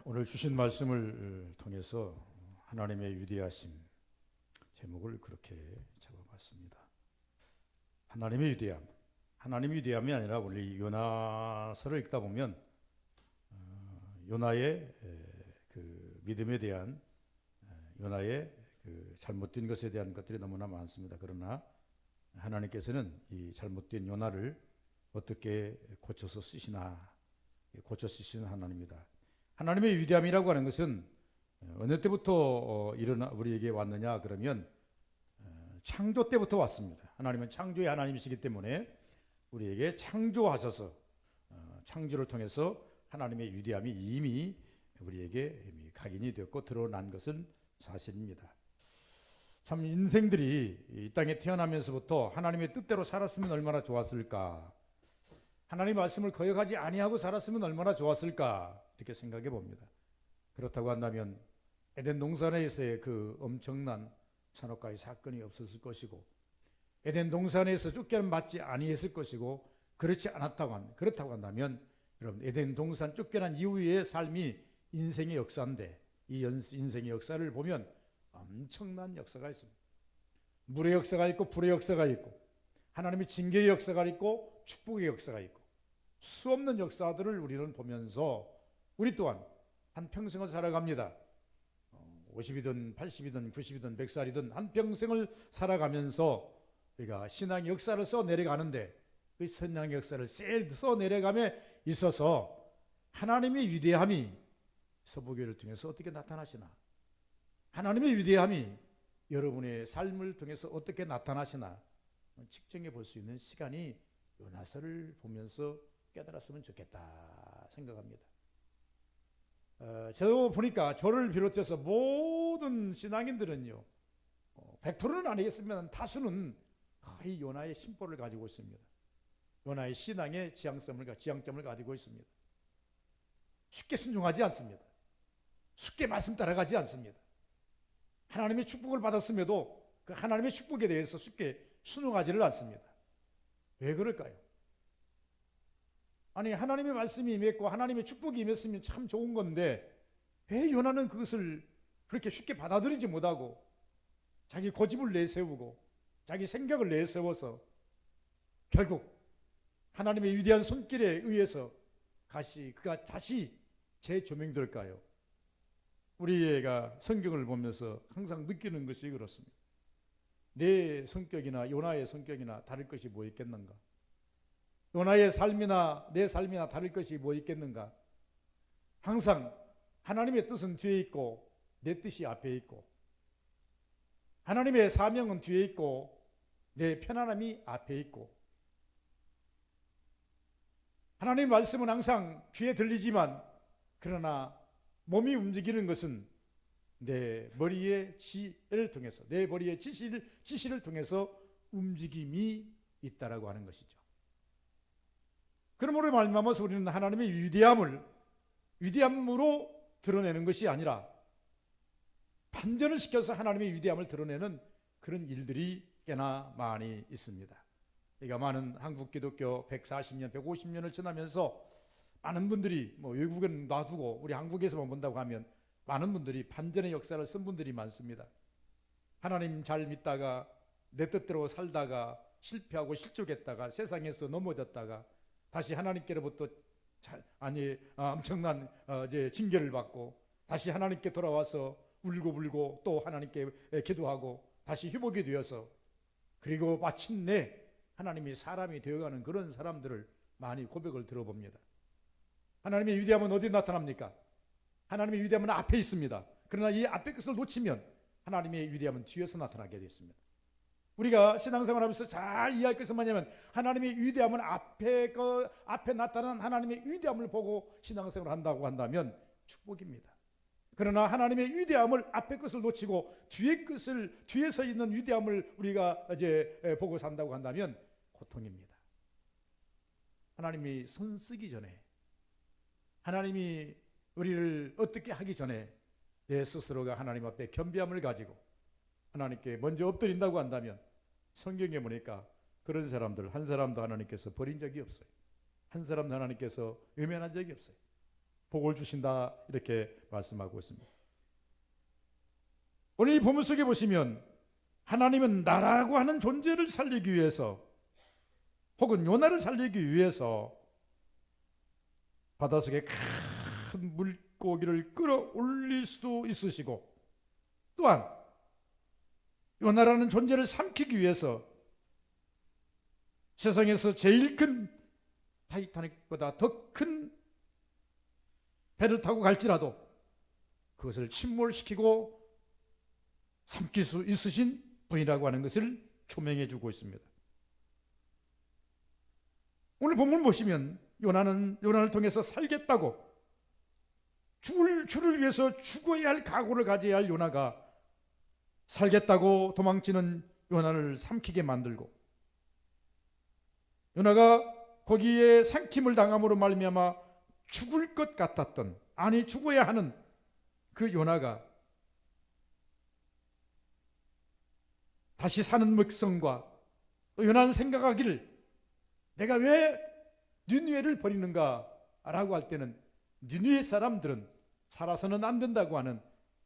오늘 주신 말씀을 통해서 하나님의 위대하심 제목을 그렇게 잡아봤습니다. 하나님의 위대함. 하나님의 위대함이 아니라 우리 요나서를 읽다 보면 요나의 그 믿음에 대한 요나의 그 잘못된 것에 대한 것들이 너무나 많습니다. 그러나 하나님께서는 이 잘못된 요나를 어떻게 고쳐서 쓰시나, 고쳐 쓰시는 하나님입니다. 하나님의 위대함이라고 하는 것은 어느 때부터 우리에게 왔느냐 그러면 창조 때부터 왔습니다. 하나님은 창조의 하나님이시기 때문에 우리에게 창조하셔서 창조를 통해서 하나님의 위대함이 이미 우리에게 각인이 되었고 드러난 것은 사실입니다. 참 인생들이 이 땅에 태어나면서부터 하나님의 뜻대로 살았으면 얼마나 좋았을까, 하나님의 말씀을 거역하지 아니하고 살았으면 얼마나 좋았을까 이렇게 생각해 봅니다. 그렇다고 한다면 에덴 동산에서의 그 엄청난 산업가의 사건이 없었을 것이고, 에덴 동산에서 쫓겨남지 아니했을 것이고, 그렇다고 한다면 여러분, 에덴 동산 쫓겨난 이후의 삶이 인생의 역사인데, 이 인생의 역사를 보면 엄청난 역사가 있습니다. 물의 역사가 있고 불의 역사가 있고, 하나님의 징계의 역사가 있고 축복의 역사가 있고, 수없는 역사들을 우리는 보면서 우리 또한 한평생을 살아갑니다. 50이든 80이든 90이든 100살이든 한평생을 살아가면서 우리가 신앙의 역사를 써내려가는데, 그 신앙의 역사를 써내려감에 있어서 하나님의 위대함이 서부교회를 통해서 어떻게 나타나시나, 하나님의 위대함이 여러분의 삶을 통해서 어떻게 나타나시나 측정해 볼 수 있는 시간이 요나서를 보면서 깨달았으면 좋겠다 생각합니다. 저도 보니까 저를 비롯해서 모든 신앙인들은요, 100%는 아니겠지만 다수는 거의 요나의 심보를 가지고 있습니다. 요나의 신앙의 지향점을 가지고 있습니다. 쉽게 순종하지 않습니다. 쉽게 말씀 따라가지 않습니다. 하나님의 축복을 받았음에도 그 하나님의 축복에 대해서 쉽게 순응하지를 않습니다. 왜 그럴까요? 아니, 하나님의 말씀이 임했고 하나님의 축복이 임했으면 참 좋은 건데 왜 요나는 그것을 그렇게 쉽게 받아들이지 못하고 자기 고집을 내세우고 자기 생각을 내세워서 결국 하나님의 위대한 손길에 의해서 그가 다시 재조명될까요? 우리가 성경을 보면서 항상 느끼는 것이 그렇습니다. 내 성격이나 요나의 성격이나 다를 것이 뭐 있겠는가? 요나의 삶이나 내 삶이나 다를 것이 뭐 있겠는가? 항상 하나님의 뜻은 뒤에 있고 내 뜻이 앞에 있고, 하나님의 사명은 뒤에 있고 내 편안함이 앞에 있고, 하나님의 말씀은 항상 귀에 들리지만 그러나 몸이 움직이는 것은 내 머리의 지혜를 통해서, 내 머리의 지시를 통해서 움직임이 있다라고 하는 것이죠. 그러므로 말미암아서 우리는 하나님의 위대함으로 드러내는 것이 아니라 반전을 시켜서 하나님의 위대함을 드러내는 그런 일들이 꽤나 많이 있습니다. 그러니까 많은 한국 기독교 140년, 150년을 지나면서 많은 분들이 외국은 놔두고 우리 한국에서만 본다고 하면 많은 분들이 반전의 역사를 쓴 분들이 많습니다. 하나님 잘 믿다가 내 뜻대로 살다가 실패하고 실족했다가 세상에서 넘어졌다가 다시 하나님께로부터 엄청난 징계를 받고 다시 하나님께 돌아와서 울고불고 또 하나님께 기도하고 다시 회복이 되어서 그리고 마침내 하나님이 사람이 되어가는 그런 사람들을 많이 고백을 들어봅니다. 하나님의 위대함은 어디 나타납니까? 하나님의 위대함은 앞에 있습니다. 그러나 이 앞에 것을 놓치면 하나님의 위대함은 뒤에서 나타나게 되었습니다. 우리가 신앙생활하면서 잘 이해할 것은 뭐냐면 하나님의 위대함은 앞에 나타난 하나님의 위대함을 보고 신앙생활을 한다고 한다면 축복입니다. 그러나 하나님의 위대함을 앞에 것을 놓치고 뒤에서 있는 위대함을 우리가 이제 보고 산다고 한다면 고통입니다. 하나님이 손 쓰기 전에, 하나님이 우리를 어떻게 하기 전에 내 스스로가 하나님 앞에 겸비함을 가지고 하나님께 먼저 엎드린다고 한다면 성경에 보니까 그런 사람들 한 사람도 하나님께서 버린 적이 없어요. 한 사람도 하나님께서 외면한 적이 없어요. 복을 주신다 이렇게 말씀하고 있습니다. 오늘 이 본문 속에 보시면 하나님은 나라고 하는 존재를 살리기 위해서 혹은 요나를 살리기 위해서 바닷속에 큰 물고기를 끌어올릴 수도 있으시고 또한 요나라는 존재를 삼키기 위해서 세상에서 제일 큰 타이타닉보다 더 큰 배를 타고 갈지라도 그것을 침몰시키고 삼킬 수 있으신 분이라고 하는 것을 초명해 주고 있습니다. 오늘 본문 보시면 요나를 통해서 살겠다고 죽을 줄을 위해서 죽어야 할 각오를 가져야 할 요나가 살겠다고 도망치는 요나를 삼키게 만들고 요나가 거기에 삼킴을 당함으로 말미암아 죽을 것 같았던 아니 죽어야 하는 그 요나가 다시 사는 백성과 또 요나는 생각하기를 내가 왜 니느웨를 버리는가 라고 할 때는 니느웨 사람들은 살아서는 안 된다고 하는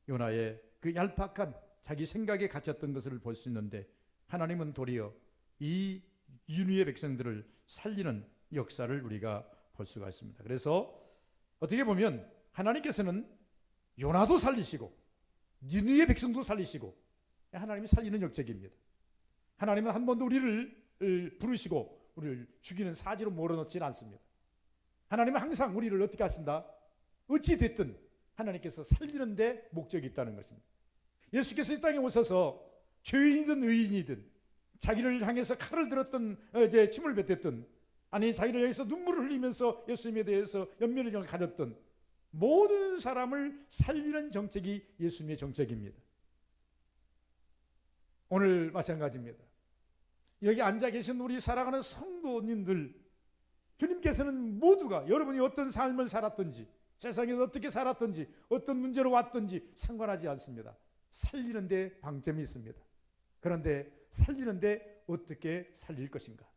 요나의 그 얄팍한 자기 생각에 갇혔던 것을 볼 수 있는데 하나님은 도리어 이 니느웨 백성들을 살리는 역사를 우리가 볼 수가 있습니다. 그래서 어떻게 보면 하나님께서는 요나도 살리시고 니느웨 백성도 살리시고 하나님이 살리는 역책입니다. 하나님은 한 번도 우리를 부르시고 우리를 죽이는 사지로 몰아넣지는 않습니다. 하나님은 항상 우리를 어떻게 하신다? 어찌 됐든 하나님께서 살리는 데 목적이 있다는 것입니다. 예수께서 이 땅에 오셔서 죄인이든 의인이든 자기를 향해서 칼을 들었던 침을 뱉었던 아니 자기를 향해서 눈물을 흘리면서 예수님에 대해서 연민의 정을 가졌던 모든 사람을 살리는 정책이 예수님의 정책입니다. 오늘 마찬가지입니다. 여기 앉아 계신 우리 사랑하는 성도님들 주님께서는 모두가 여러분이 어떤 삶을 살았든지 세상에서 어떻게 살았든지 어떤 문제로 왔든지 상관하지 않습니다. 살리는 데 방점이 있습니다. 그런데 살리는 데 어떻게 살릴 것인가?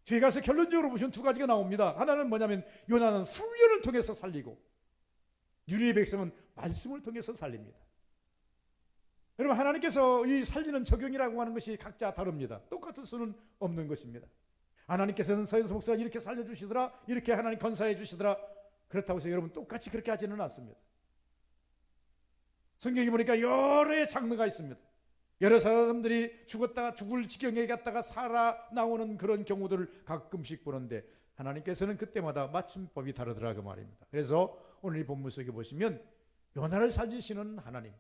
뒤에 가서 결론적으로 보시면 두 가지가 나옵니다. 하나는 뭐냐면 요나는 훈련을 통해서 살리고 니느웨 백성은 말씀을 통해서 살립니다. 여러분 하나님께서 이 살리는 적용이라고 하는 것이 각자 다릅니다. 똑같을 수는 없는 것입니다. 하나님께서는 서현수 목사가 이렇게 살려주시더라 이렇게 하나님 건사해 주시더라 그렇다고 해서 여러분 똑같이 그렇게 하지는 않습니다. 성경에 보니까 여러의 장르가 있습니다. 여러 사람들이 죽었다가 죽을 지경에 갔다가 살아나오는 그런 경우들을 가끔씩 보는데 하나님께서는 그때마다 맞춤법이 다르더라 그 말입니다. 그래서 오늘 이 본문 속에 보시면 요나를 살리시는 하나님,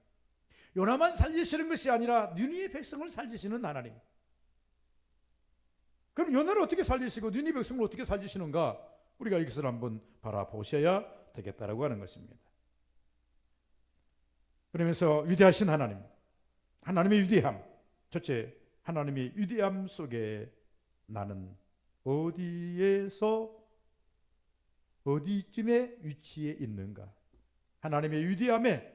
요나만 살리시는 것이 아니라 니느웨 백성을 살리시는 하나님. 그럼 요나를 어떻게 살리시고 니느웨 백성을 어떻게 살리시는가? 우리가 이것을 한번 바라보셔야 되겠다라고 하는 것입니다. 그러면서 위대하신 하나님, 하나님의 위대함, 첫째 하나님의 위대함 속에 나는 어디쯤에 위치해 있는가? 하나님의 위대함에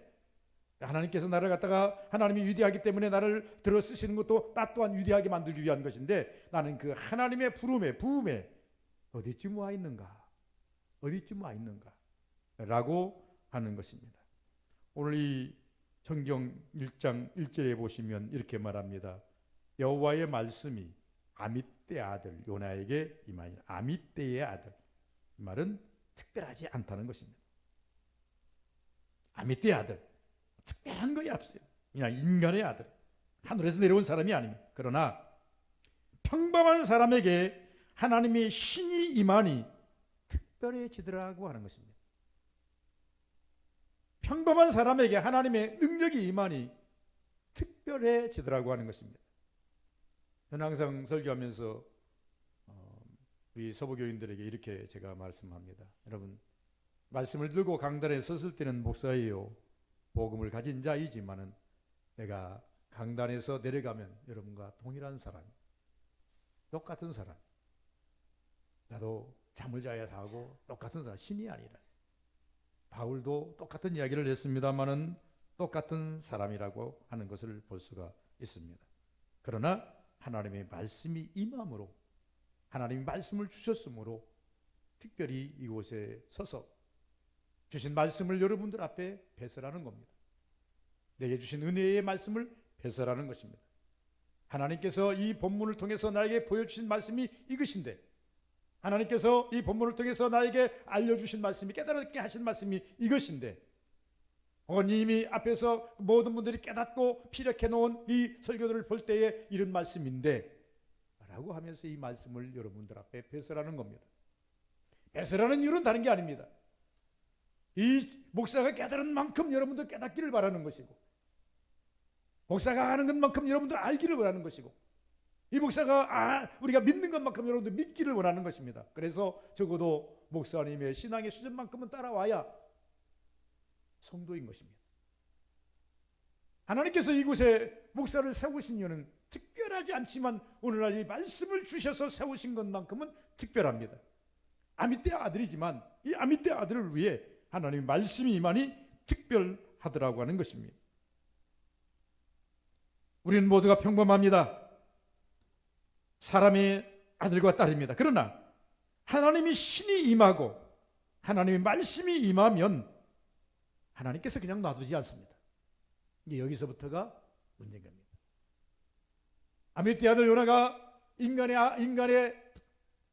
하나님께서 나를 갖다가 하나님이 위대하기 때문에 나를 들어 쓰시는 것도 나 또한 위대하게 만들기 위한 것인데 나는 그 하나님의 부음에 어디쯤 와 있는가? 어디쯤 와 있는가? 라고 하는 것입니다. 오늘 이 성경 1장 1절에 보시면 이렇게 말합니다. 여호와의 말씀이 아밋떼의 아들 요나에게 임하니라. 아밋떼의 아들. 이 말은 특별하지 않다는 것입니다. 아밋떼의 아들. 특별한 것이 없어요. 그냥 인간의 아들. 하늘에서 내려온 사람이 아닙니다. 그러나 평범한 사람에게 하나님의 신이 임하니 특별해지더라고 하는 것입니다. 평범한 사람에게 하나님의 능력이 임하니 특별해지더라고 하는 것입니다. 저는 항상 설교하면서 우리 서부교인들에게 이렇게 제가 말씀합니다. 여러분 말씀을 들고 강단에 섰을 때는 목사예요. 복음을 가진 자이지만은 내가 강단에서 내려가면 여러분과 동일한 사람, 똑같은 사람, 나도 잠을 자야 자고 똑같은 사람, 신이 아니라 바울도 똑같은 이야기를 했습니다마는 똑같은 사람이라고 하는 것을 볼 수가 있습니다. 그러나 하나님의 말씀이 임함으로 하나님이 말씀을 주셨으므로 특별히 이곳에 서서 주신 말씀을 여러분들 앞에 배설하는 겁니다. 내게 주신 은혜의 말씀을 배설하는 것입니다. 하나님께서 이 본문을 통해서 나에게 보여주신 말씀이 이것인데, 하나님께서 이 본문을 통해서 나에게 알려주신 말씀이, 깨달게 하신 말씀이 이것인데, 혹은 이미 앞에서 모든 분들이 깨닫고 피력해 놓은 이 설교들을 볼 때에 이런 말씀인데 라고 하면서 이 말씀을 여러분들 앞에 배설하는 겁니다. 배설하는 이유는 다른 게 아닙니다. 이 목사가 깨달은 만큼 여러분도 깨닫기를 바라는 것이고, 목사가 아는 것만큼 여러분들 알기를 원하는 것이고, 이 목사가 우리가 믿는 것만큼 여러분들 믿기를 원하는 것입니다. 그래서 적어도 목사님의 신앙의 수준만큼은 따라와야 성도인 것입니다. 하나님께서 이곳에 목사를 세우신 이유는 특별하지 않지만 오늘날 이 말씀을 주셔서 세우신 것만큼은 특별합니다. 아미떼 아들이지만 이 아미떼 아들을 위해 하나님의 말씀이 이만히 특별하더라고 하는 것입니다. 우리는 모두가 평범합니다. 사람의 아들과 딸입니다. 그러나 하나님이 신이 임하고 하나님의 말씀이 임하면 하나님께서 그냥 놔두지 않습니다. 이제 여기서부터가 문제인 겁니다. 아미떼 아들 요나가 인간의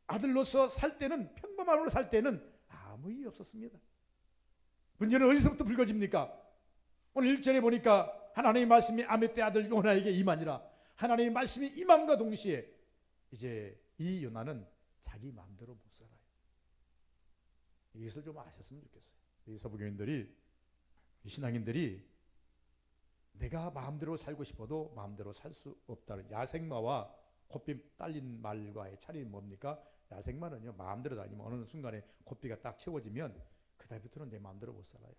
아들로서 살 때는, 평범한으로 살 때는 아무 일이 없었습니다. 문제는 어디서부터 불거집니까? 오늘 1절에 보니까 하나님의 말씀이 아미떼 아들 요나에게 임하니라. 하나님의 말씀이 임함과 동시에 이제 이 요나는 자기 마음대로 못 살아요. 이것을 좀 아셨으면 좋겠어요. 이 서부교인들이, 이 신앙인들이 내가 마음대로 살고 싶어도 마음대로 살 수 없다는, 야생마와 콧비 딸린 말과의 차이는 뭡니까? 야생마는요, 마음대로 다니면 어느 순간에 콧비가 딱 채워지면 그다음부터는 내 마음대로 못 살아요.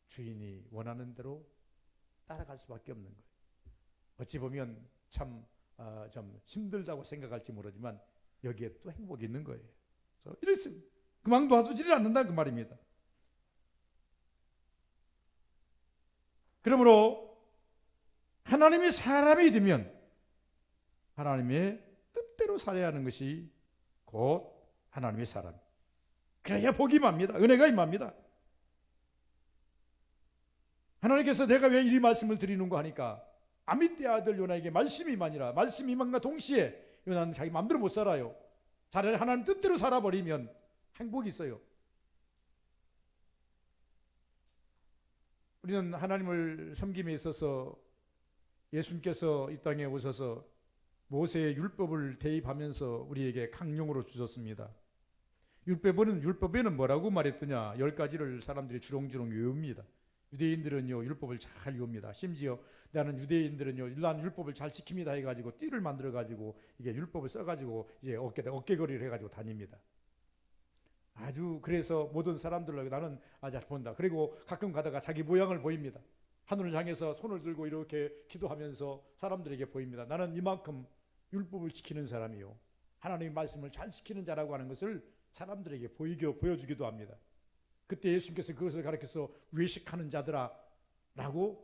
주인이 원하는 대로 따라갈 수밖에 없는 거예요. 어찌 보면 참 힘들다고 생각할지 모르지만 여기에 또 행복이 있는 거예요. 그래서 이래서 그만 놔두지를 않는다 그 말입니다. 그러므로 하나님이 사람이 되면 하나님의 뜻대로 살아야 하는 것이 곧 하나님의 사람. 그래야 복이 임합니다. 은혜가 임합니다. 하나님께서 내가 왜 이 말씀을 드리는가 하니까 아미떼 아들 요나에게 말씀이 임하니라. 말씀이 임함과 동시에 요나는 자기 마음대로 못 살아요. 차라리 하나님 뜻대로 살아버리면 행복이 있어요. 우리는 하나님을 섬김에 있어서 예수님께서 이 땅에 오셔서 모세의 율법을 대입하면서 우리에게 강령으로 주셨습니다. 율법에는 뭐라고 말했더냐? 10가지를 사람들이 주렁주렁 외웁니다. 유대인들은요 율법을 잘 외웁니다. 심지어 나는 유대인들은요 난 율법을 잘 지킵니다 해가지고 띠를 만들어가지고 이게 율법을 써가지고 이제 어깨거리를 해가지고 다닙니다. 아주 그래서 모든 사람들로 나는 잘 본다. 그리고 가끔 가다가 자기 모양을 보입니다. 하늘을 향해서 손을 들고 이렇게 기도하면서 사람들에게 보입니다. 나는 이만큼 율법을 지키는 사람이요, 하나님의 말씀을 잘 지키는 자라고 하는 것을 사람들에게 보여주기도 합니다. 그때 예수님께서 그것을 가르쳐서 외식하는 자들아 라고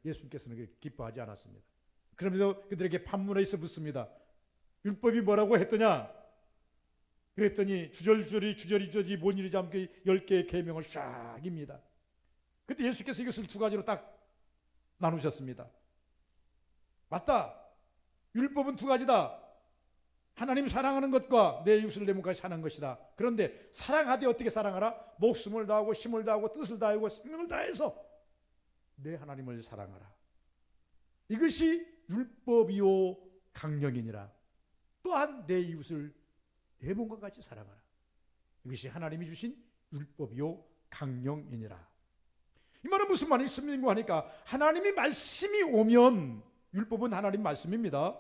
예수님께서는 기뻐하지 않았습니다. 그러면서 그들에게 반문해서 묻습니다. 율법이 뭐라고 했더냐? 그랬더니 주저리 뭔 일이지 하면 10개의 계명을 쫙입니다. 그때 예수께서 이것을 2가지로 딱 나누셨습니다. 맞다. 율법은 2가지다. 하나님 사랑하는 것과 내 이웃을 내 몸까지 사는 것이다. 그런데 사랑하되 어떻게 사랑하라? 목숨을 다하고 힘을 다하고 뜻을 다하고 생명을 다해서 내 하나님을 사랑하라. 이것이 율법이요 강령이니라. 또한 내 이웃을 내 몸과 같이 사랑하라. 이것이 하나님이 주신 율법이요 강령이니라. 이 말은 무슨 말씀인가 하니까 하나님이 말씀이 오면, 율법은 하나님 말씀입니다.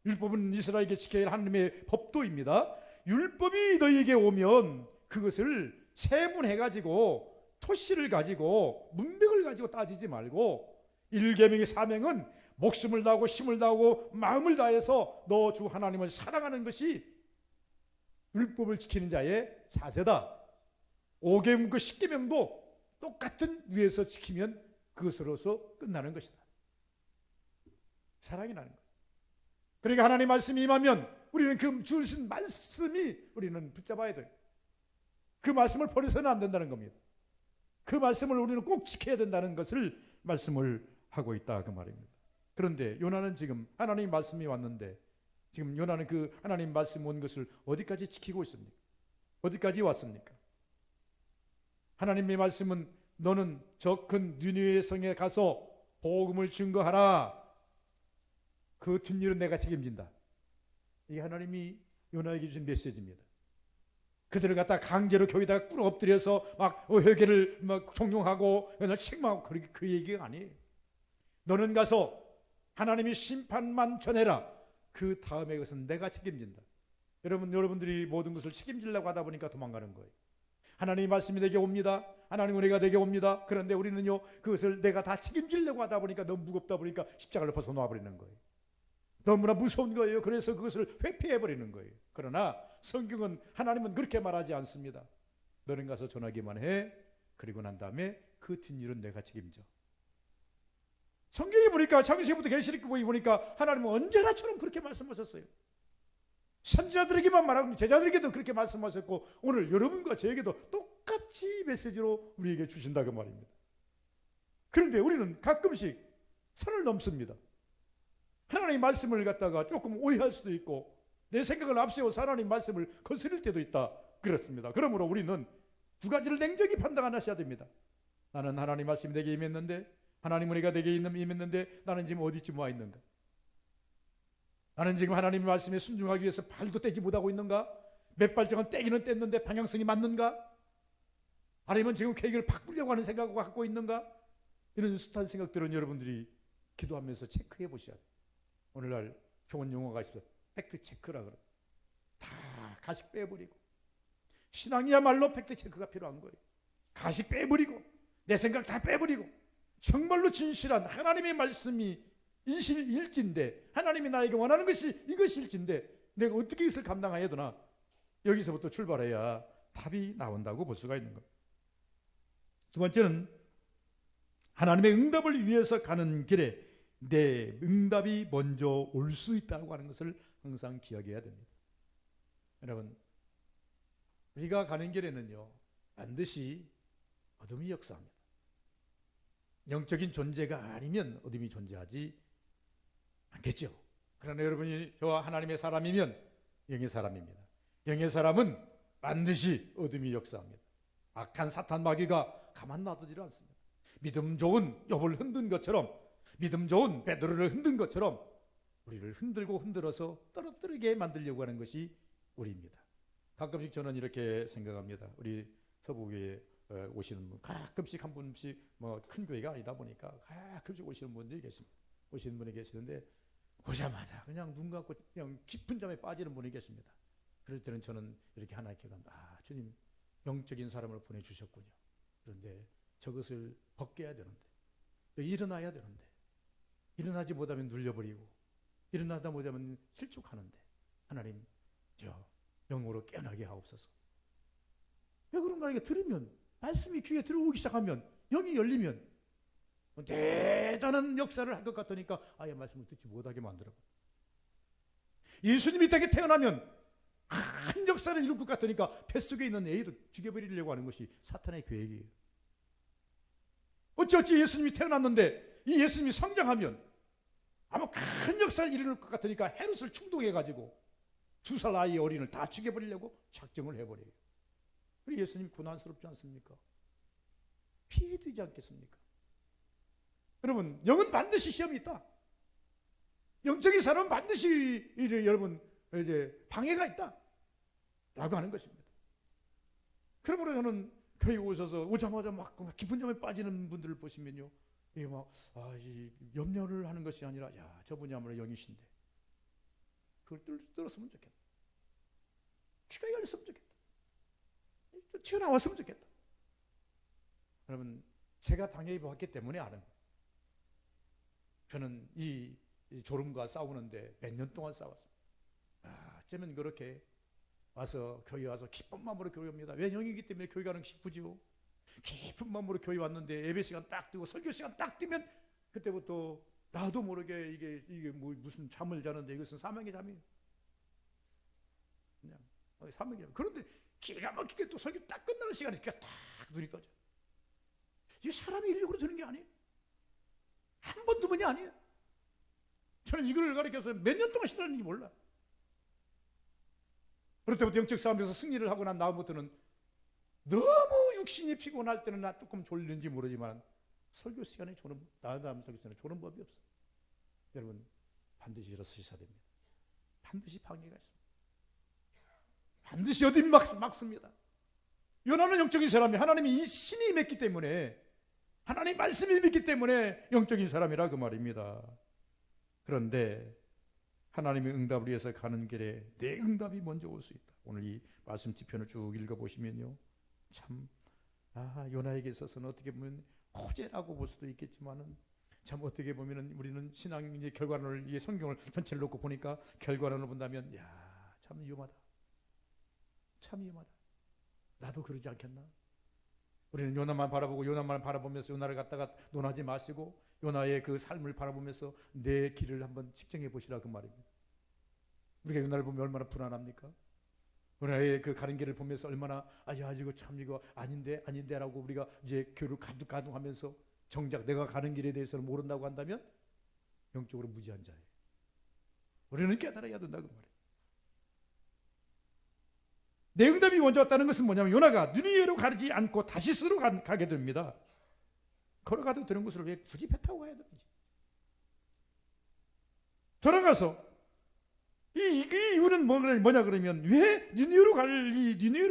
율법은 이스라엘에게 지켜야 할 하나님의 법도입니다. 율법이 너희에게 오면 그것을 세분해가지고 토시를 가지고 문맥을 가지고 따지지 말고 1계명의 사명은 목숨을 다하고 힘을 다하고 마음을 다해서 너 주 하나님을 사랑하는 것이 율법을 지키는 자의 자세다. 5계명 그 10계명도 똑같은 위에서 지키면 그것으로서 끝나는 것이다. 사랑이 나는 것. 그러니까 하나님 말씀이 임하면 우리는 그 주신 말씀이 우리는 붙잡아야 돼요. 그 말씀을 버려서는 안 된다는 겁니다. 그 말씀을 우리는 꼭 지켜야 된다는 것을 말씀을 하고 있다 그 말입니다. 그런데 요나는 지금 하나님 말씀이 왔는데 지금 요나는 그 하나님 말씀 온 것을 어디까지 지키고 있습니까? 어디까지 왔습니까? 하나님의 말씀은 너는 저 큰 니느웨 성에 가서 복음을 증거하라. 그 뒷일은 내가 책임진다. 이게 하나님이 요나에게 주신 메시지입니다. 그들을 갖다 강제로 교회에다가 꿇어 엎드려서 막 회개를 막 종용하고 책망하고 그 얘기가 아니에요. 너는 가서 하나님이 심판만 전해라. 그 다음에 것은 내가 책임진다. 여러분들이 모든 것을 책임지려고 하다 보니까 도망가는 거예요. 하나님의 말씀이 내게 옵니다. 하나님의 은혜가 내게 옵니다. 그런데 우리는요, 그것을 내가 다 책임지려고 하다 보니까 너무 무겁다 보니까 십자가를 벗어 놓아버리는 거예요. 너무나 무서운 거예요. 그래서 그것을 회피해버리는 거예요. 그러나 성경은, 하나님은 그렇게 말하지 않습니다. 너는 가서 전하기만 해. 그리고 난 다음에 그 뒷일은 내가 책임져. 성경에 보니까 창세기부터 계시록 보니까 하나님은 언제나처럼 그렇게 말씀하셨어요. 선지자들에게만 말하고 제자들에게도 그렇게 말씀하셨고 오늘 여러분과 저에게도 똑같이 메시지로 우리에게 주신다 그 말입니다. 그런데 우리는 가끔씩 선을 넘습니다. 하나님의 말씀을 갖다가 조금 오해할 수도 있고 내 생각을 앞세워서 하나님 말씀을 거스릴 때도 있다. 그렇습니다. 그러므로 우리는 두 가지를 냉정히 판단하셔야 됩니다. 나는 하나님 말씀이 내게 임했는데, 하나님 은혜가 내게 임했는데 나는 지금 어디쯤 와 있는가? 나는 지금 하나님의 말씀에 순종하기 위해서 발도 떼지 못하고 있는가? 몇 발짝은 떼기는 뗐는데 방향성이 맞는가? 아니면 지금 계획을 바꾸려고 하는 생각을 갖고 있는가? 이런 숱한 생각들은 여러분들이 기도하면서 체크해 보셔야 돼요. 오늘날 좋은 용어가 있어요. 팩트 체크라 그래요. 다 가식 빼버리고, 신앙이야말로 팩트 체크가 필요한 거예요. 가식 빼버리고 내 생각 다 빼버리고 정말로 진실한 하나님의 말씀이 일진데, 하나님이 나에게 원하는 것이 이것이 일진데 내가 어떻게 이것을 감당해야 되나? 여기서부터 출발해야 답이 나온다고 볼 수가 있는 겁니다. 두 번째는 하나님의 응답을 위해서 가는 길에 내 응답이 먼저 올 수 있다고 하는 것을 항상 기억해야 됩니다. 여러분, 우리가 가는 길에는요, 반드시 어둠이 역사합니다. 영적인 존재가 아니면 어둠이 존재하지 않겠죠. 그러나 여러분이 저와 하나님의 사람이면 영의 사람입니다. 영의 사람은 반드시 어둠이 역사합니다. 악한 사탄 마귀가 가만 놔두지를 않습니다. 믿음 좋은 욥을 흔든 것처럼, 믿음 좋은 베드로를 흔든 것처럼 우리를 흔들고 흔들어서 떨어뜨리게 만들려고 하는 것이 우리입니다. 가끔씩 저는 이렇게 생각합니다. 우리 서부교회에 오시는 분, 가끔씩 한 분씩, 뭐 큰 교회가 아니다 보니까 가끔씩 오시는 분들이 계십니다. 오시는 분이 계시는데 오자마자 그냥 눈 감고 그냥 깊은 잠에 빠지는 분이 계십니다. 그럴 때는 저는 이렇게 하나님께 기도합니다. 주님, 영적인 사람을 보내주셨군요. 그런데 저것을 벗겨야 되는데, 일어나야 되는데, 일어나지 못하면 눌려버리고, 일어나다 못하면 실족하는데, 하나님, 저 영으로 깨어나게 하옵소서. 왜 그런가? 이게 들으면, 말씀이 귀에 들어오기 시작하면, 영이 열리면 대단한 역사를 할 것 같으니까 아예 말씀을 듣지 못하게 만들어요. 예수님이 되게 태어나면 큰 역사를 이룰 것 같으니까 뱃속에 있는 애도 죽여버리려고 하는 것이 사탄의 계획이에요. 어찌어찌 예수님이 태어났는데 이 예수님이 성장하면 아마 큰 역사를 이룰 것 같으니까 헤롯을 충동해가지고 2살 아이의 어린을 다 죽여버리려고 작정을 해버려요. 우리 예수님 고난스럽지 않습니까? 피해되지 않겠습니까? 여러분, 영은 반드시 시험이 있다. 영적인 사람은 반드시 여러분 이제 방해가 있다 라고 하는 것입니다. 그러므로 저는 교회 오자마자 막 깊은 잠에 빠지는 분들을 보시면요, 이게 막 염려를 하는 것이 아니라, 야, 저분이 아무래도 영이신데 그걸 뚫었으면 좋겠다. 귀가 열렸으면 좋겠다. 튀어나왔으면 좋겠다. 여러분, 제가 당연히 봤기 때문에 아는 거예요. 저는 이 졸음과 싸우는데 몇 년 동안 싸웠습니다. 어쩌면 그렇게 와서 교회 와서 기쁜 마음으로 교회 옵니다. 왜 영이기 때문에 교회 가는 게 기쁘죠. 깊은 마음으로 교회 왔는데 예배 시간 딱 뜨고 설교 시간 딱 뜨면 그때부터 나도 모르게 이게 뭐 무슨 잠을 자는데 이것은 사명의 잠이에요. 그냥 사명의 잠. 그런데 기가 막히게 또 설교 딱 끝나는 시간에 딱 눈이 떠져. 이게 사람의 인력으로 되는 게 아니에요. 한 번, 두 번이 아니에요. 저는 이걸 가르쳐서 몇 년 동안 시달렸는지 몰라. 그럴 때부터 영적 싸움에서 승리를 하고 난 다음부터는 너무 육신이 피곤할 때는 나 조금 졸리는지 모르지만 설교 시간에 조는, 다음 설교 시간에 조는 법이 없어요. 여러분, 반드시 일어서셔야 됩니다. 반드시 방해가 있습니다. 반드시 어딘 막습니다. 요나는 영적인 사람이 하나님이 이 신이 맺기 때문에, 하나님 말씀이 믿기 때문에 영적인 사람이라 그 말입니다. 그런데 하나님의 응답을 위해서 가는 길에 내 응답이 먼저 올 수 있다. 오늘 이 말씀 지편을 쭉 읽어보시면요, 참 요나에게 있어서는 어떻게 보면 호재라고 볼 수도 있겠지만은, 참 어떻게 보면은 우리는 신앙 이제 결과론을, 이 성경을 전체를 놓고 보니까 결과론을 본다면 참 위험하다. 참 위험하다. 나도 그러지 않겠나? 우리는 요나만 바라보고 요나만 바라보면서 요나를 갖다가 논하지 마시고 요나의 그 삶을 바라보면서 내 길을 한번 측정해 보시라 그 말입니다. 우리가 요나를 보면 얼마나 불안합니까? 요나의 그 가는 길을 보면서 얼마나 이거 참 이거 아닌데라고 우리가 이제 교를 가둥하면서 정작 내가 가는 길에 대해서는 모른다고 한다면 영적으로 무지한 자예요. 우리는 깨달아야 된다 그 말이에요. 내 응답이 먼저 왔다는 것은 뭐냐면 요나가 느니웨로 가지 않고 다시스로 가게 됩니다. 걸어가도 되는 곳을 왜 굳이 배 타고 가야 되는지. 돌아가서 이 이유는 뭐냐 그러면 왜 느니웨로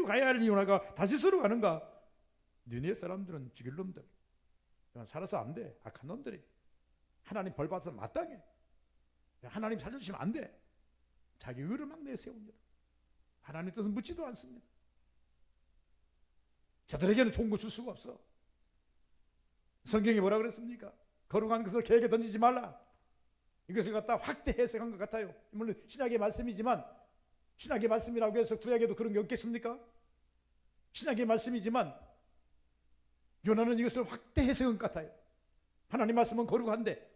가야 할 요나가 다시스로 가는가? 느니웨 사람들은 죽일 놈들, 살아서 안 돼. 악한 놈들이. 하나님 벌 받아서 마땅해. 하나님 살려주시면 안 돼. 자기 의를 막 내세웁니다. 하나님 뜻은 묻지도 않습니다. 저들에게는 좋은 거 줄 수가 없어. 성경이 뭐라 그랬습니까? 거룩한 것을 개에게 던지지 말라. 이것을 갖다 확대 해석한 것 같아요. 물론 신약의 말씀이지만, 신약의 말씀이라고 해서 구약에도 그런 게 없겠습니까? 신약의 말씀이지만 요나는 이것을 확대 해석한 것 같아요. 하나님 말씀은 거룩한데,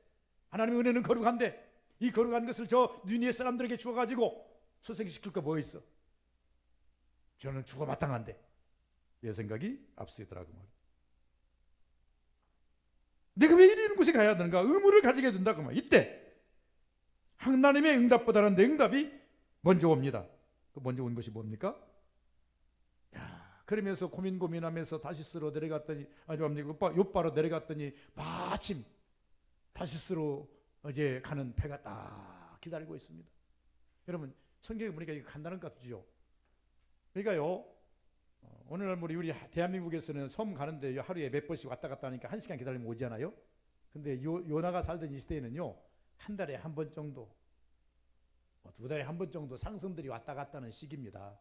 하나님의 은혜는 거룩한데, 이 거룩한 것을 저 느니웨 사람들에게 주어가지고 소생시킬 거 뭐 있어? 저는 죽어 마땅한데, 내 생각이 앞서더라고 말이야. 내가 왜 이런 곳에 가야 되는가? 의무를 가지게 된다고 말이야. 이때 하나님의 응답보다는 내 응답이 먼저 옵니다. 그 먼저 온 것이 뭡니까? 그러면서 고민하면서 다시스로 내려갔더니, 요바로 내려갔더니 마침 다시스로 이제 가는 배가 딱 기다리고 있습니다. 여러분, 성경에 보니까 이게 간단한 것 같죠? 그러니까요, 오늘날 우리 대한민국에서는 섬 가는데 하루에 몇 번씩 왔다 갔다 하니까 1시간 기다리면 오잖아요. 근데 요나가 살던 이 시대에는요, 한 달에 한 번 정도, 2달에 한 번 정도 상선들이 왔다 갔다 하는 시기입니다.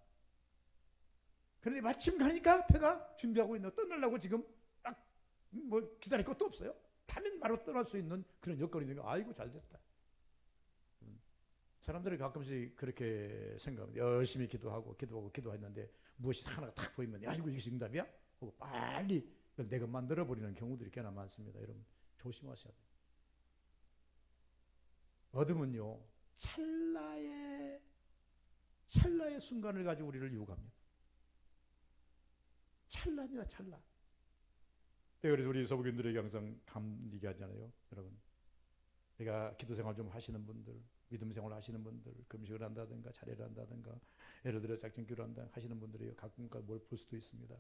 그런데 마침 가니까 배가 준비하고 있는, 떠나려고 지금 딱 기다릴 것도 없어요. 타면 바로 떠날 수 있는 그런 여건이 있는 거. 아이고 잘 됐다. 사람들이 가끔씩 그렇게 생각합니다. 열심히 기도했는데 무엇이 하나가 탁 보이면 이거 이게 응답이야? 하고 빨리 내가 만들어버리는 경우들이 꽤나 많습니다. 여러분 조심하셔야 돼요. 어둠은요, 찰나의 순간을 가지고 우리를 유혹합니다. 찰나입니다. 찰나. 그래서 우리 서부교인들에게 항상 얘기하잖아요. 여러분, 내가 기도생활 좀 하시는 분들, 믿음생활 하시는 분들, 금식을 한다든가 차례를 한다든가 예를 들어 작정기를 한다 하시는 분들이 가끔가다 뭘 볼 수도 있습니다.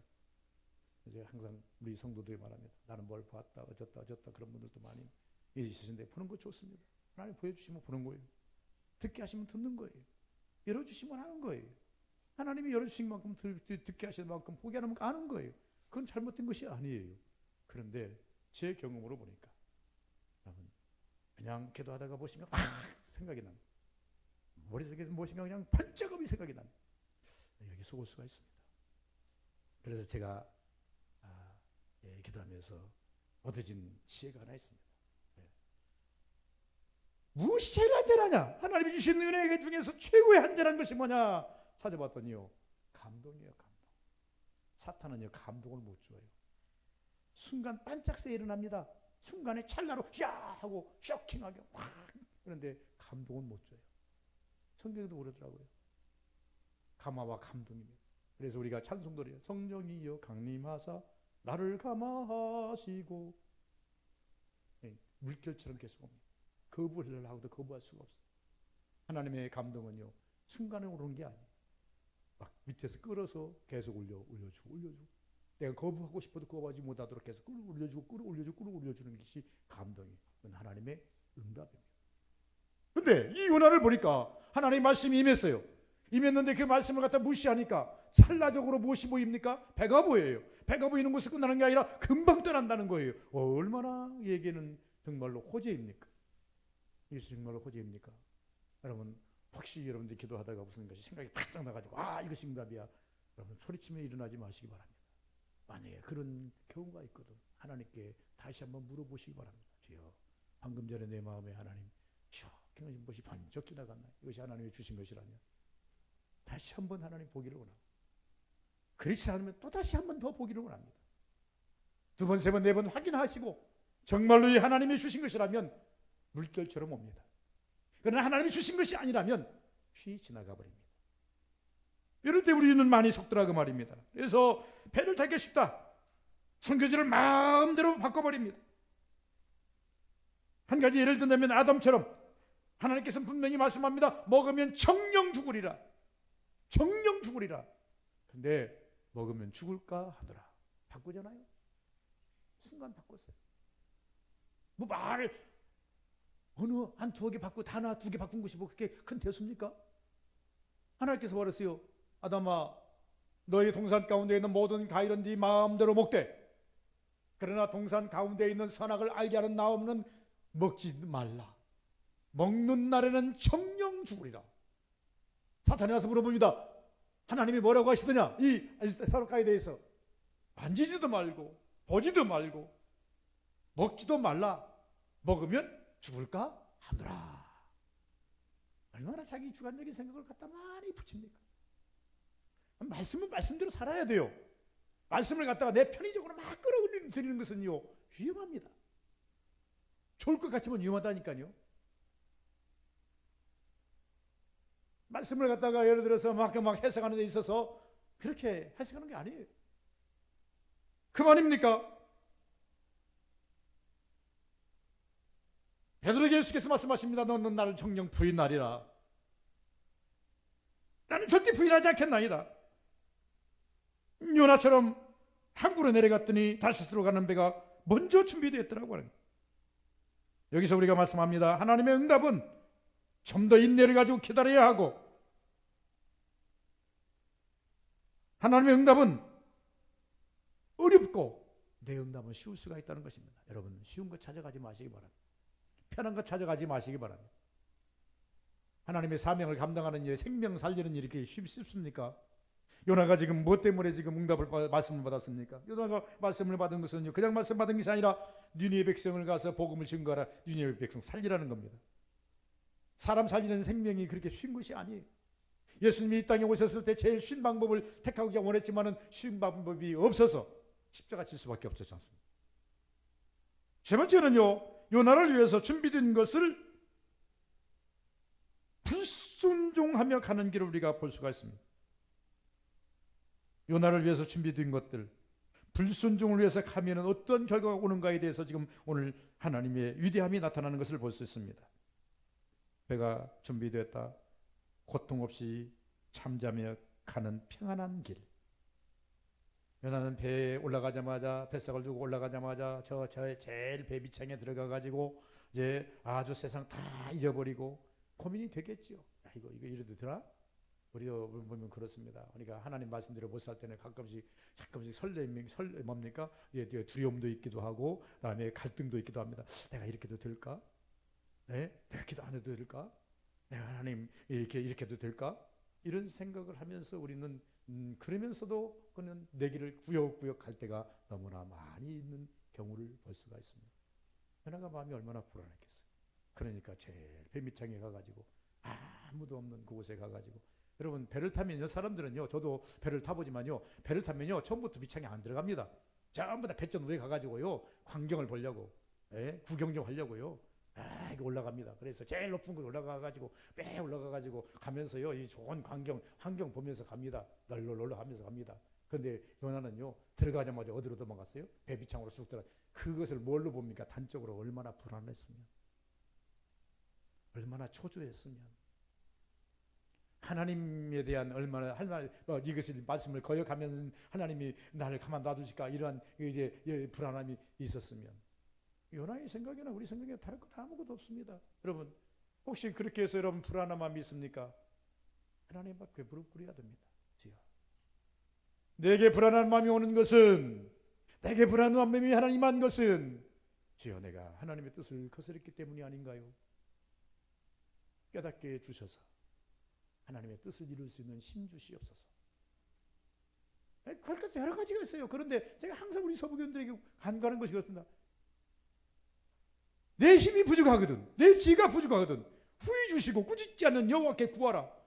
이제 항상 우리 성도들이 말합니다. 나는 뭘 봤다 어쩌다 그런 분들도 많이 있으신데 보는 거 좋습니다. 하나님 보여주시면 보는 거예요. 듣게 하시면 듣는 거예요. 열어주시면 하는 거예요. 하나님이 열어주신 만큼 듣게 하시는 만큼 보게 하는 만큼 하는 거예요. 그건 잘못된 것이 아니에요. 그런데 제 경험으로 보니까 그냥 기도하다가 보시면 생각이 납니다. 머릿속에 무엇인가 그냥 번쩍업이 생각이 납니다. 여기 속을 수가 있습니다. 그래서 제가 기도하면서 얻어진 지혜가 하나 있습니다. 무엇이 제일 안전하냐? 하나님이 주신 은혜 중에서 최고의 안전한 것이 뭐냐? 찾아봤더니요, 감동이에요. 감동. 사탄은요, 감동을 못 줘요. 순간 반짝새 일어납니다. 순간에 찰나로 야 하고 쇼킹하게 확. 그런데 감동은 못 줘요. 성경에도 그러더라고요. 감화와 감동입니다. 그래서 우리가 찬송도래요. 성령이여 강림하사 나를 감화하시고. 물결처럼 계속 옵니다. 거부하려고 하고도 거부할 수가 없어요. 하나님의 감동은요, 순간에 오르는 게 아니에요. 막 밑에서 끌어서 계속 올려주고. 내가 거부하고 싶어도 거부하지 못하도록 계속 끌어올려주는 것이 감동이에요. 그건 하나님의 응답입니다. 근데 이 요나를 보니까 하나님의 말씀이 임했어요. 임했는데 그 말씀을 갖다 무시하니까 찰나적으로 무엇이 보입니까? 배가 보여요. 배가 보이는 것을 끝나는 게 아니라 금방 떠난다는 거예요. 얼마나 얘기는 정말로 호재입니까? 이것이 정말로 호재입니까? 여러분, 혹시 여러분들이 기도하다가 무슨 것이 생각이 탁 나가지고 이것이 응답이야, 여러분 소리치며 일어나지 마시기 바랍니다. 만약에 그런 경우가 있거든, 하나님께 다시 한번 물어보시기 바랍니다. 주여, 방금 전에 내 마음에 하나님 그냥 무엇이 번쩍 지나갔나요? 이것이 하나님이 주신 것이라면 다시 한번 하나님 보기를 원합니다. 그렇지 않으면 또 다시 한번 더 보기를 원합니다. 두 번, 세 번, 네 번 확인하시고 정말로 이 하나님이 주신 것이라면 물결처럼 옵니다. 그러나 하나님이 주신 것이 아니라면 휘 지나가 버립니다. 이럴 때 우리는 많이 속더라고 말입니다. 그래서 배를 타기 쉽다, 선교지를 마음대로 바꿔버립니다. 한 가지 예를 든다면 아담처럼 하나님께서는 분명히 말씀합니다. 먹으면 정령 죽으리라. 정령 죽으리라. 근데 먹으면 죽을까 하더라. 바꾸잖아요. 순간 바꿨어요. 뭐 말을 어느 한 두어 개 바꾸고 하나 두 개 바꾼 것이 뭐 그렇게 큰 대수입니까? 하나님께서 말했어요. 아담아, 너희 동산 가운데 있는 모든 과일은 네 마음대로 먹되 그러나 동산 가운데 있는 선악을 알게 하는 나무는 먹지 말라. 먹는 날에는 정령 죽으리라. 사탄이 와서 물어봅니다. 하나님이 뭐라고 하시더냐? 이 선악과에 대해서 만지지도 말고 보지도 말고 먹지도 말라. 먹으면 죽을까 하더라. 얼마나 자기 주관적인 생각을 갖다 많이 붙입니까? 말씀은 말씀대로 살아야 돼요. 말씀을 갖다가 내 편의적으로 막 끌어들이는 것은요, 위험합니다. 좋을 것 같지만 위험하다니까요. 말씀을 갖다가 예를 들어서 막 해석하는 데 있어서 그렇게 해석하는 게 아니에요. 그만입니까? 베드로에게 예수께서 말씀하십니다. 너는 나를 정령 부인하리라. 나는 절대 부인하지 않겠나이다. 요나처럼 항구로 내려갔더니 다시스로 가는 배가 먼저 준비되었더라고 하는 거예요. 여기서 우리가 말씀합니다. 하나님의 응답은 좀 더 인내를 가지고 기다려야 하고, 하나님의 응답은 어렵고 내 응답은 쉬울 수가 있다는 것입니다. 여러분, 쉬운 것 찾아가지 마시기 바랍니다. 편한 것 찾아가지 마시기 바랍니다. 하나님의 사명을 감당하는 일에 생명 살리는 일이 그렇게 쉽습니까? 요나가 지금 무엇 때문에 지금 말씀을 받았습니까? 요나가 말씀을 받은 것은요, 그냥 말씀 받은 것이 아니라 니느웨 백성을 가서 복음을 증거하라, 니느웨 백성 살리라는 겁니다. 사람 살리는 생명이 그렇게 쉬운 것이 아니에요. 예수님이 이 땅에 오셨을 때 제일 쉬운 방법을 택하기가 원했지만은 쉬운 방법이 없어서 십자가 칠 수밖에 없었지 않습니까? 세 번째는요, 요나를 위해서 준비된 것을 불순종하며 가는 길을 우리가 볼 수가 있습니다. 요나를 위해서 준비된 것들, 불순종을 위해서 가면 어떤 결과가 오는가에 대해서 지금 오늘 하나님의 위대함이 나타나는 것을 볼 수 있습니다. 배가 준비됐다. 고통 없이 잠자며 가는 평안한 길. 요나는 배에 올라가자마자, 뱃삭을 두고 올라가자마자 저 제일 배 밑창에 들어가가지고 이제 아주 세상 다 잊어버리고 고민이 되겠지요. 야, 이거 이래도 되나? 우리도 보면 그렇습니다. 그러니까 하나님 말씀대로 못 살 때는 가끔씩 뭡니까? 두려움도 있기도 하고, 그다음에 갈등도 있기도 합니다. 내가 이렇게도 될까? 네? 내가 기도 안 해도 될까? 내가 하나님 이렇게 해도 될까? 이런 생각을 하면서 우리는 그러면서도 그는 내 길을 구역구역 갈 때가 너무나 많이 있는 경우를 볼 수가 있습니다. 요나가 마음이 얼마나 불안했겠어요. 그러니까 제일 배 밑창에 가가지고 아무도 없는 그곳에 가가지고, 여러분 배를 타면요, 사람들은요, 저도 배를 타보지만요, 배를 타면요 처음부터 밑창에 안 들어갑니다. 전부 다 배전 위에 가가지고요 광경을 보려고, 구경 좀 하려고요 이렇게 올라갑니다. 그래서 제일 높은 곳 올라가가지고 올라가가지고 가면서요 이 좋은 환경 보면서 갑니다. 널널 하면서 갑니다. 그런데 요나는요, 들어가자마자 어디로 도망갔어요? 배비창으로 쑥 들어가. 그것을 뭘로 봅니까? 단적으로 얼마나 불안했으면, 얼마나 초조했으면, 하나님에 대한 얼마나 이것을 말씀을 거역하면 하나님이 나를 가만 놔두실까, 이러한 이제 불안함이 있었으면, 요나의 생각이나 우리 생각이나 다를 것 아무것도 없습니다. 여러분, 혹시 그렇게 해서 여러분 불안한 마음이 있습니까? 하나님 앞에 무릎 꿇어야 됩니다. 주여, 내게 불안한 마음이 오는 것은, 내게 불안한 마음이 하나님 한 것은 주여, 내가 하나님의 뜻을 거스렸기 때문이 아닌가요? 깨닫게 해주셔서 하나님의 뜻을 이룰 수 있는 힘 주시옵소서. 그럴 여러 가지가 있어요. 그런데 제가 항상 우리 서부교인들에게 간과하는 것이 그렇습니다. 내 힘이 부족하거든, 내 지가 부족하거든, 후히 주시고 꾸짖지 않는 여호와께 구하라.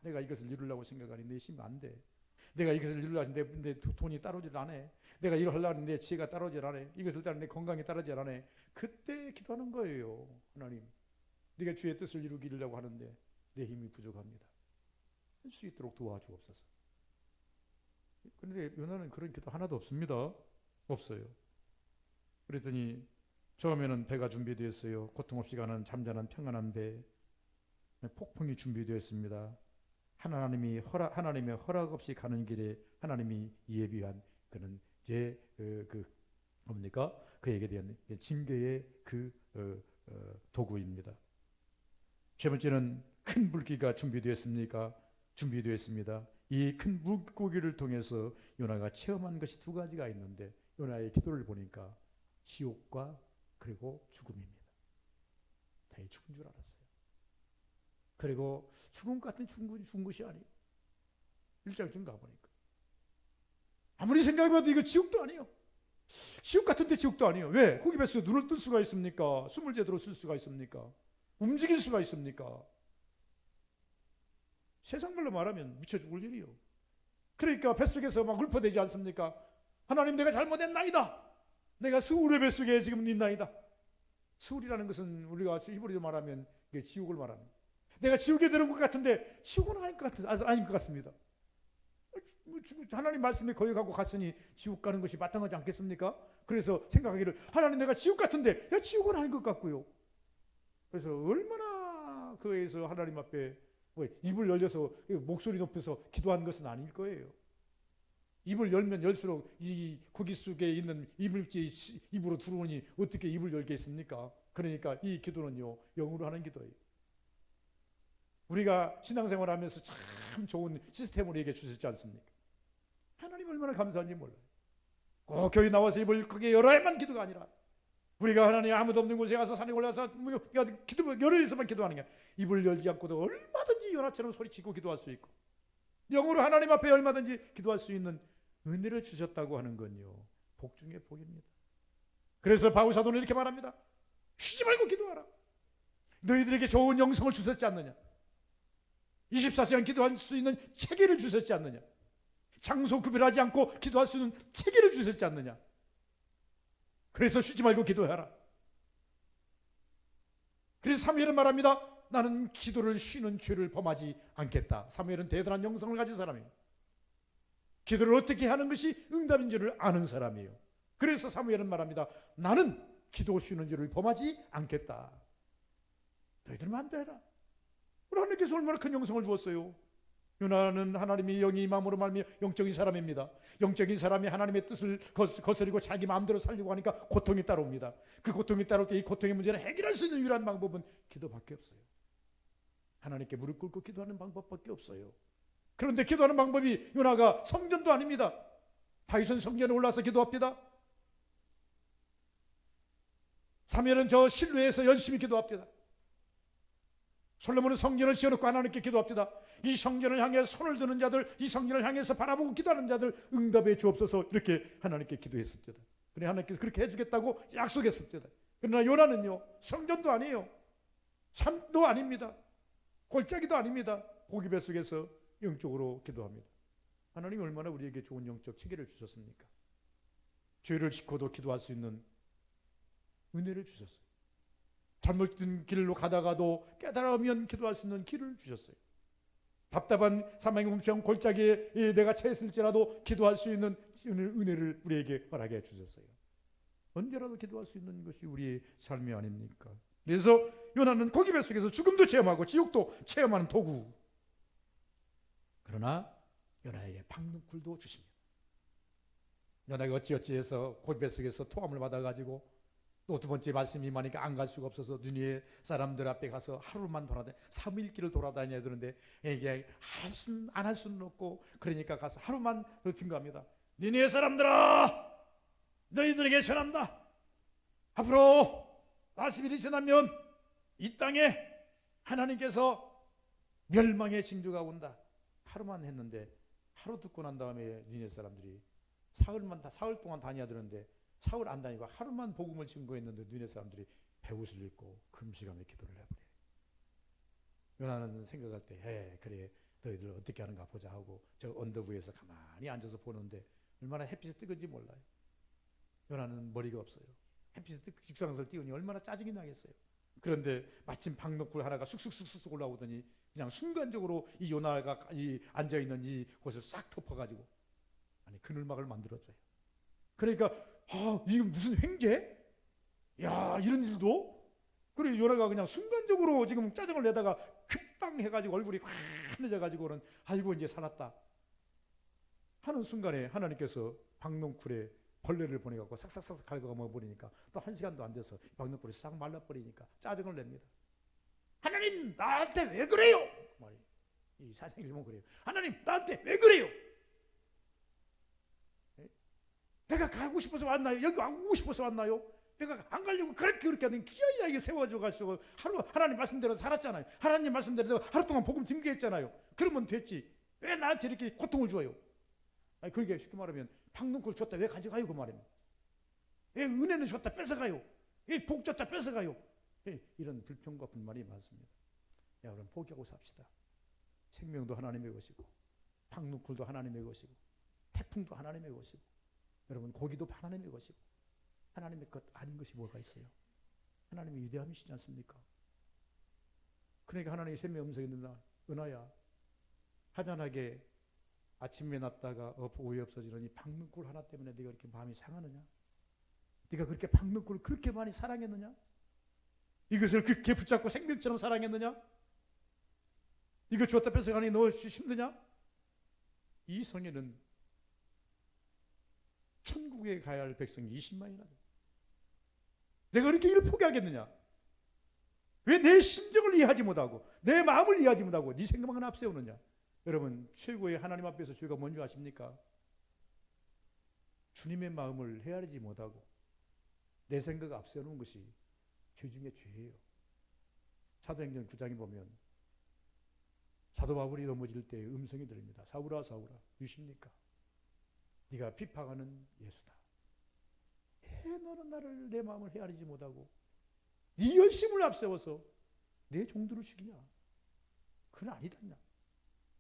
내가 이것을 이루려고 생각하니 내 힘이 안 돼. 내가 이것을 이루려고 내 돈이 따르질 않아. 내가 이걸 하려고 내 지혜가 따르질 않아. 이것을 따르는 내 건강이 따르질 않아. 그때 기도하는 거예요. 하나님, 네가 주의 뜻을 이루기려고 하는데 내 힘이 부족합니다. 할 수 있도록 도와주옵소서. 그런데 요나는 그런 기도 하나도 없습니다. 없어요. 그랬더니 처음에는 배가 준비되었어요. 고통 없이 가는 잠잠한 평안한 배. 폭풍이 준비되었습니다. 하나님의 허락 없이 가는 길에 하나님이 예비한 그는 뭡니까? 그에게 대한 징계의 도구입니다. 세 번째는 큰 물고기가 준비되었습니까? 준비되었습니다. 이 큰 물고기를 통해서 요나가 체험한 것이 두 가지가 있는데, 요나의 기도를 보니까 지옥과 그리고 죽음입니다. 다 죽은 줄 알았어요. 그리고 죽음 같은 죽은 것이 아니에요. 1장쯤 가보니까 아무리 생각해봐도 이거 지옥도 아니에요. 지옥 같은데 지옥도 아니에요. 왜? 고기 뱃속에 눈을 뜰 수가 있습니까? 숨을 제대로 쓸 수가 있습니까? 움직일 수가 있습니까? 세상 말로 말하면 미쳐 죽을 일이요. 그러니까 뱃속에서 막 읊어대지 않습니까? 하나님, 내가 잘못했나이다. 내가 스울의 뱃속에 지금 있나이다. 스울이라는 것은 우리가 히브리어로 말하면 이게 지옥을 말합니다. 내가 지옥에 들어온 것 같은데 지옥은 아닌 것 아닌 것 같습니다. 하나님 말씀에 거역하고 갔으니 지옥 가는 것이 마땅하지 않겠습니까? 그래서 생각하기를, 하나님, 내가 지옥 같은데 야, 지옥은 아닌 것 같고요. 그래서 얼마나 그에서 하나님 앞에 입을 열려서 목소리 높여서 기도한 것은 아닐 거예요. 입을 열면 열수록 이 고기 속에 있는 이물질이 입으로 들어오니 어떻게 입을 열겠습니까? 그러니까 이 기도는요, 영으로 하는 기도예요. 우리가 신앙생활 하면서 참 좋은 시스템을 얘기해 주셨지 않습니까? 하나님 얼마나 감사한지 몰라요. 꼭 교회 나와서 입을 크게 열어야만 기도가 아니라, 우리가 하나님 아무도 없는 곳에 가서 산에 올라서 기도 열어서만 기도하는 게, 입을 열지 않고도 얼마든지 요나처럼 소리치고 기도할 수 있고, 영으로 하나님 앞에 얼마든지 기도할 수 있는 은혜를 주셨다고 하는 건요, 복 중에 복입니다. 그래서 바울 사도는 이렇게 말합니다. 쉬지 말고 기도하라. 너희들에게 좋은 영성을 주셨지 않느냐? 24시간 기도할 수 있는 체계를 주셨지 않느냐? 장소 구별하지 않고 기도할 수 있는 체계를 주셨지 않느냐? 그래서 쉬지 말고 기도해라. 그래서 사무엘은 말합니다. 나는 기도를 쉬는 죄를 범하지 않겠다. 사무엘은 대단한 영성을 가진 사람이에요. 기도를 어떻게 하는 것이 응답인 줄을 아는 사람이에요. 그래서 사무엘은 말합니다. 나는 기도 쉬는 죄를 범하지 않겠다. 너희들 마음대로 해라. 우리 하나님께서 얼마나 큰 영성을 주었어요. 요나는 하나님이 영이 마음으로 말미암아 영적인 사람입니다. 영적인 사람이 하나님의 뜻을 거스리고 자기 마음대로 살려고 하니까 고통이 따라옵니다. 그 고통이 따라올 때 이 고통의 문제를 해결할 수 있는 유일한 방법은 기도밖에 없어요. 하나님께 무릎 꿇고 기도하는 방법밖에 없어요. 그런데 기도하는 방법이 요나가 성전도 아닙니다. 다윗은 성전에 올라서 기도합니다. 사무엘은 저 실로에서 열심히 기도합니다. 솔로몬은 성전을 지어놓고 하나님께 기도합니다. 이 성전을 향해 손을 드는 자들, 이 성전을 향해서 바라보고 기도하는 자들 응답해 주옵소서, 이렇게 하나님께 기도했습니다. 그래, 하나님께서 그렇게 해주겠다고 약속했습니다. 그러나 요나는요, 성전도 아니에요. 산도 아닙니다. 골짜기도 아닙니다. 고기 뱃속에서 영적으로 기도합니다. 하나님이 얼마나 우리에게 좋은 영적 체계를 주셨습니까? 죄를 짓고도 기도할 수 있는 은혜를 주셨어요. 잘못된 길로 가다가도 깨달으면 기도할 수 있는 길을 주셨어요. 답답한 사망의 음성 골짜기에 내가 처했을지라도 기도할 수 있는 은혜를 우리에게 허락해 주셨어요. 언제라도 기도할 수 있는 것이 우리의 삶이 아닙니까? 그래서 요나는 고기 뱃속에서 죽음도 체험하고 지옥도 체험하는 도구. 그러나 요나에게 박능쿨도 주십니다. 요나가 어찌어찌해서 고기 뱃속에서 토함을 받아가지고 또 두 번째 말씀이 임하니까 안 갈 수가 없어서 니네 사람들 앞에 가서 하루만 돌아다니 3일길을 돌아다녀야 되는데 이게 안 할 수는 없고 그러니까 가서 하루만 증거합니다. 니네 사람들아, 너희들에게 전한다. 앞으로 40일이 지나면 이 땅에 하나님께서 멸망의 징조가 온다. 하루만 했는데 하루 듣고 난 다음에 니네 사람들이 사흘 동안 다녀야 되는데 사흘 안 다니고 하루만 복음을 증거했는데 니네 사람들이 배옷을 입고 금식하며 기도를 해버려요. 요나는 생각할 때 그래 너희들 어떻게 하는가 보자 하고 저 언덕 위에서 가만히 앉아서 보는데 얼마나 햇빛이 뜨거운지 몰라요. 요나는 머리가 없어요. 햇빛이 직사광선을 띄우니 얼마나 짜증이 나겠어요. 그런데 마침 박너쿨 하나가 쑥쑥 올라오더니 그냥 순간적으로 이 요나가 앉아있는 이 곳을 싹 덮어가지고 그늘막을 만들어줘요. 그러니까 이게 무슨 횡재? 야, 이런 일도? 그래 요나가 그냥 순간적으로 지금 짜증을 내다가 급당 해가지고 얼굴이 환해져가지고는 아이고 이제 살았다 하는 순간에 하나님께서 박농쿨에 벌레를 보내갖고 싹싹싹 갉아먹어 버리니까 또 1시간도 안 돼서 박농쿨이 싹 말라버리니까 짜증을 냅니다. 하나님 나한테 왜 그래요? 이 사실 읽으면 그래요. 하나님 나한테 왜 그래요? 내가 가고 싶어서 왔나요? 여기 오고 싶어서 왔나요? 내가 안 가려고 그렇게 하더니 기어이 세워져 가지고 하루 하나님 말씀대로 살았잖아요. 하나님 말씀대로 하루 동안 복음 증거했잖아요. 그러면 됐지. 왜 나한테 이렇게 고통을 줘요? 그게 쉽게 말하면 박능쿨 줬다 왜 가져가요? 그 말입니다. 왜 은혜는 줬다 뺏어가요? 왜 복 줬다 뺏어가요? 이런 불평과 불만이 많습니다. 여러분 포기하고 삽시다. 생명도 하나님의 것이고 박능쿨도 하나님의 것이고 태풍도 하나님의 것이고 여러분 고기도 하나님의 것이고 하나님의 것 아닌 것이 뭐가 있어요? 하나님의 위대함이시지 않습니까? 그러니까 하나님의 생명 음성이 누나 은하야 하찮하게 아침에 났다가 오후에 없어지더니 박능쿨 하나 때문에 네가 그렇게 마음이 상하느냐? 네가 그렇게 박능쿨을 그렇게 많이 사랑했느냐? 이것을 그렇게 붙잡고 생명처럼 사랑했느냐? 이거 주었다 뺏어가니 너 힘드냐? 이 성에는 천국에 가야 할 백성이 20만이나 돼. 내가 그렇게 이를 포기하겠느냐? 왜 내 심정을 이해하지 못하고 내 마음을 이해하지 못하고 네 생각만 앞세우느냐? 여러분 최고의 하나님 앞에서 죄가 뭔지 아십니까? 주님의 마음을 헤아리지 못하고 내 생각을 앞세우는 것이 죄 중에 죄예요. 사도행전 9장에 보면 사도 바울이 넘어질 때 음성이 들립니다. 사울아 사울아 유십니까? 네가 비방하는 예수다. 왜 너는 나를 내 마음을 헤아리지 못하고 네 열심을 앞세워서 내 종들을 죽이냐? 그건 아니다냐?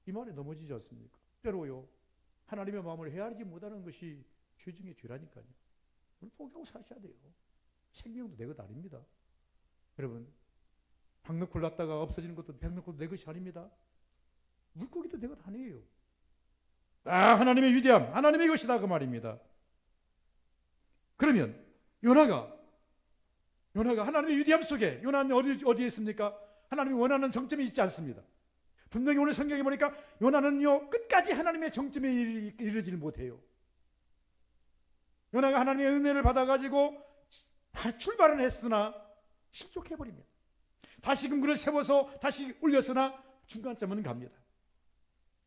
이 말에 넘어지지 않습니까? 때로요 하나님의 마음을 헤아리지 못하는 것이 죄 중에 죄라니까요. 오늘 포기하고 사셔야 돼요. 생명도 내 것 아닙니다. 여러분 박너쿨 났다가 없어지는 것도 박너쿨 내 것이 아닙니다. 물고기도 내 것 아니에요. 하나님의 위대함, 하나님의 것이다 그 말입니다. 그러면 요나가 하나님의 위대함 속에 요나는 어디에 있습니까? 하나님이 원하는 정점이 있지 않습니다. 분명히 오늘 성경에 보니까 요나는요 끝까지 하나님의 정점에 이르지를 못해요. 요나가 하나님의 은혜를 받아가지고 출발은 했으나 실족해버립니다. 다시금 그를 세워서 다시 올렸으나 중간점은 갑니다.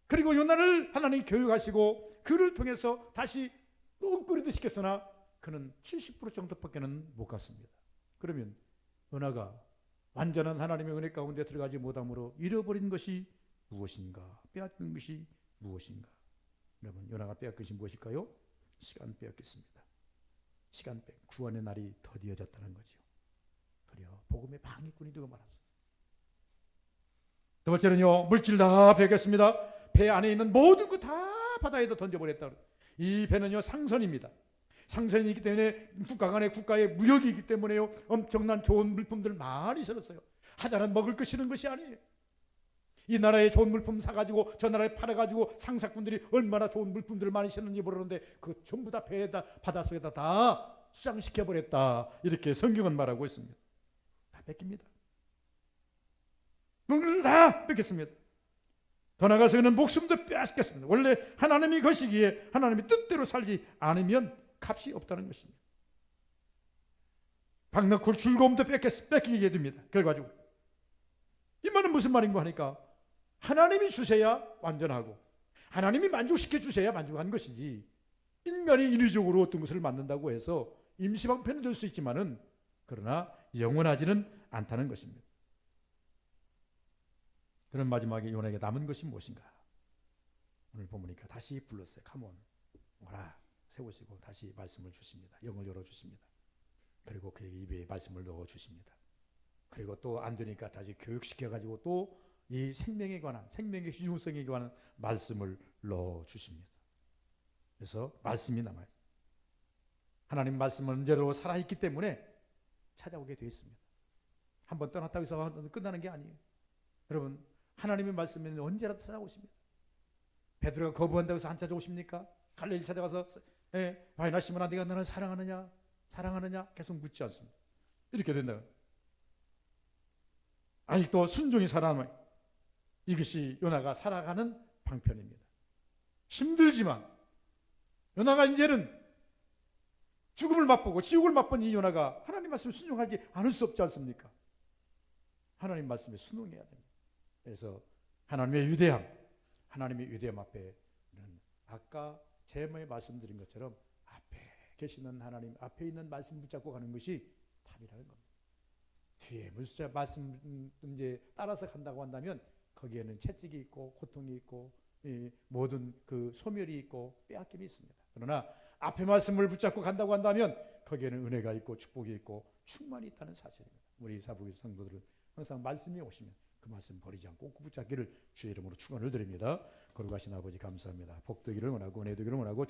그리고 요나를 하나님이 교육하시고 그를 통해서 다시 또 끓이듯 시켰으나 그는 70% 정도밖에는 못 갔습니다. 그러면 요나가 완전한 하나님의 은혜 가운데 들어가지 못함으로 잃어버린 것이 무엇인가? 빼앗긴 것이 무엇인가? 여러분 요나가 빼앗긴 것이 무엇일까요? 시간 빼앗겼습니다. 시간 구원의 날이 더디어졌다는 거죠. 그래요. 복음의 방해꾼이 되고 말았어요. 두 번째는요 물질 다 빼앗겼습니다. 배 안에 있는 모든 거 다 바다에다 던져버렸다. 이 배는요 상선입니다. 상선이 있기 때문에 국가 간의 국가의 무역이 있기 때문에요 엄청난 좋은 물품들 많이 실었어요. 하자는 먹을 거 실은 것이 아니에요. 이 나라에 좋은 물품 사가지고 저 나라에 팔아가지고 상사꾼들이 얼마나 좋은 물품들을 많이 셨는지 모르는데 그 전부 다 배에다 바닷속에다 다 수장시켜버렸다. 이렇게 성경은 말하고 있습니다. 다 뺏깁니다. 물건을 다 뺏겼습니다. 더 나아가서 그는 목숨도 빼앗겼습니다. 원래 하나님이 거시기에 하나님이 뜻대로 살지 않으면 값이 없다는 것입니다. 박 넣고 즐거움도 뺏기게 됩니다. 결과적으로 이 말은 무슨 말인가 하니까 하나님이 주셔야 완전하고 하나님이 만족시켜 주셔야 만족한 것이지 인간이 인위적으로 어떤 것을 만든다고 해서 임시방편은 될 수 있지만은 그러나 영원하지는 않다는 것입니다. 그런 마지막에 요나에게 남은 것이 무엇인가? 오늘 보니까 다시 불렀어요. 컴온 오라 세우시고 다시 말씀을 주십니다. 영을 열어주십니다. 그리고 그에게 입에 말씀을 넣어주십니다. 그리고 또 안 되니까 다시 교육시켜가지고 또 이 생명에 관한 생명의 휘중성에 관한 말씀을 넣어주십니다. 그래서 말씀이 남아요. 하나님 말씀은 언제로 살아있기 때문에 찾아오게 되어 있습니다. 한번 떠났다고 해서 끝나는 게 아니에요. 여러분 하나님의 말씀은 언제라도 찾아오십니다. 베드로가 거부한다고 해서 안 찾아오십니까? 갈릴리 찾아가서 바이나 시몬아 네가 나를 사랑하느냐 계속 묻지 않습니다. 이렇게 된다. 아직도 순종이 살아남아요. 이것이 요나가 살아가는 방편입니다. 힘들지만 요나가 이제는 죽음을 맛보고 지옥을 맛본 이 요나가 하나님 말씀을 순종하지 않을 수 없지 않습니까? 하나님 말씀에 순종해야 됩니다. 그래서 하나님의 위대함 앞에는 아까 제목에 말씀드린 것처럼 앞에 계시는 하나님 앞에 있는 말씀 붙잡고 가는 것이 답이라는 겁니다. 뒤에 물자 말씀 이제 따라서 간다고 한다면 거기에는 채찍이 있고 고통이 있고 모든 그 소멸이 있고 빼앗김이 있습니다. 그러나 앞에 말씀을 붙잡고 간다고 한다면 거기에는 은혜가 있고 축복이 있고 충만이 있다는 사실입니다. 우리 사부의 성도들은 항상 말씀이 오시면 그 말씀 버리지 않고 꼭 붙잡기를 주의 이름으로 축원을 드립니다. 거룩하신 아버지 감사합니다. 복되기를 원하고 은혜 되기를 원하고